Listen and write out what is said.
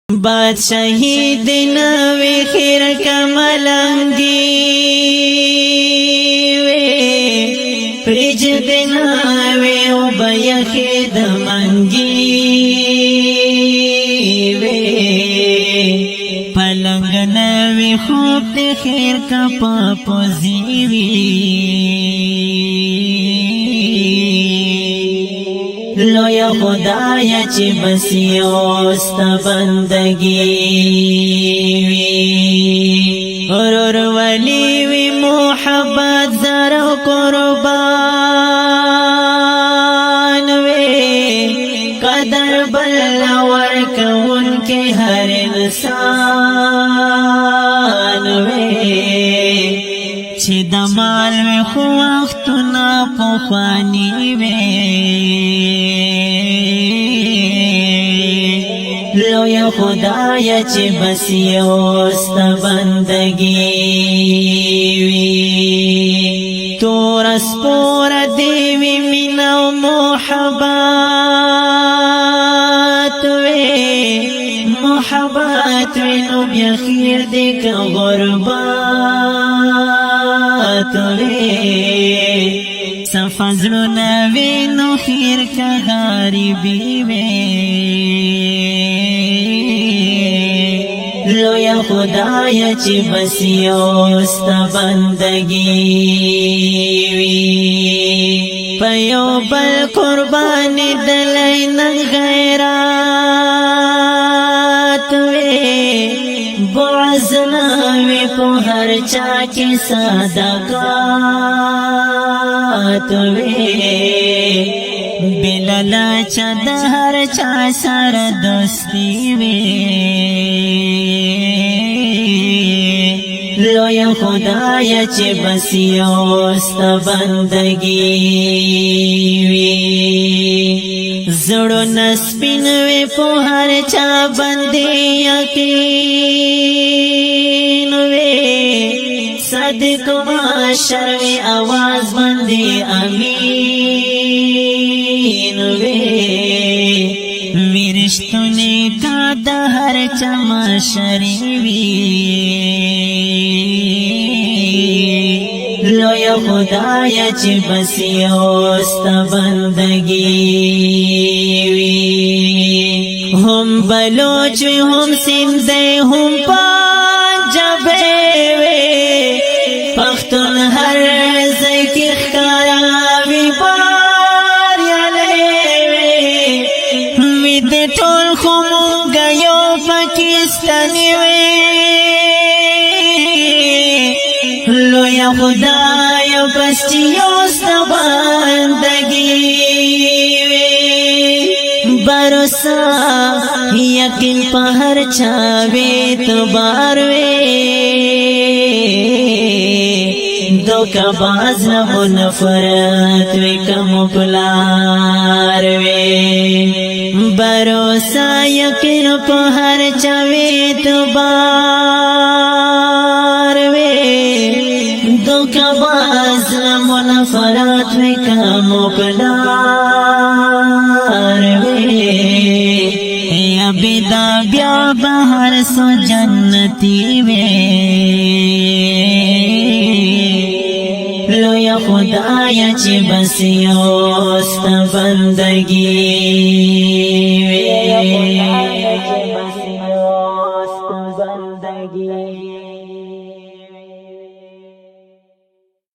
بادشاہی دنوی خیر کملنگی وی پریج دنوی او بیخی دمنگی وی پلنگ نوی خوب دی خیر کپا پوزیوی لویا خدایا چی بسی اوستا بندگی وی غرور ولی وی محبت زر و قربان وی قدر بلور کون کے ہر انسان وی چی دمال وی خو وقتنا پخوانی وی لویا خدایا چی بسی اوستا بندگی وی تو رسپور دیوی من و محبات وی محبات وی نو بیخیر دیکھ غربات وی سفزلو نوی نو خیر کا غریبی وی لویا خدایا چی بسی اوستا بندگی وی پیو بل قربانی دلین غیرات وی بعضناوی پو ہر چاکی صدقات وی بللا چا دہر چا سر دوستی وی لویا خدایا چی بسی اوستا بندگی وی زڑو نسپین وی پو ہر چا بندی یقین وی صدق معاشر وی آواز بندی امین وی رشتونے کا دہر چا معاشری وی لویا خدایا چی بسی اوستا بندگی وی ہم بلوچ وی ہم سندھے ہم پنجابی وی پختون ہر زکی خکارا وی باریالی وی دی ٹول خمون گیو پاکستانی وی لویا خدایا بس چی اوستا بندگی وی بروسا یقین پہر چاوی تو بار وی دو کا باز نمو نفرت وی کم پلار وی بروسا یقین پہر چاوی تو بار وی دو کا باز نمو نفرت وی کم پلار وی یا بیدا بیا بہر سو جنتی وی لویا خدایا چی بسی اوستا بندگی وی لویا خدایا چی بسی اوستا بندگی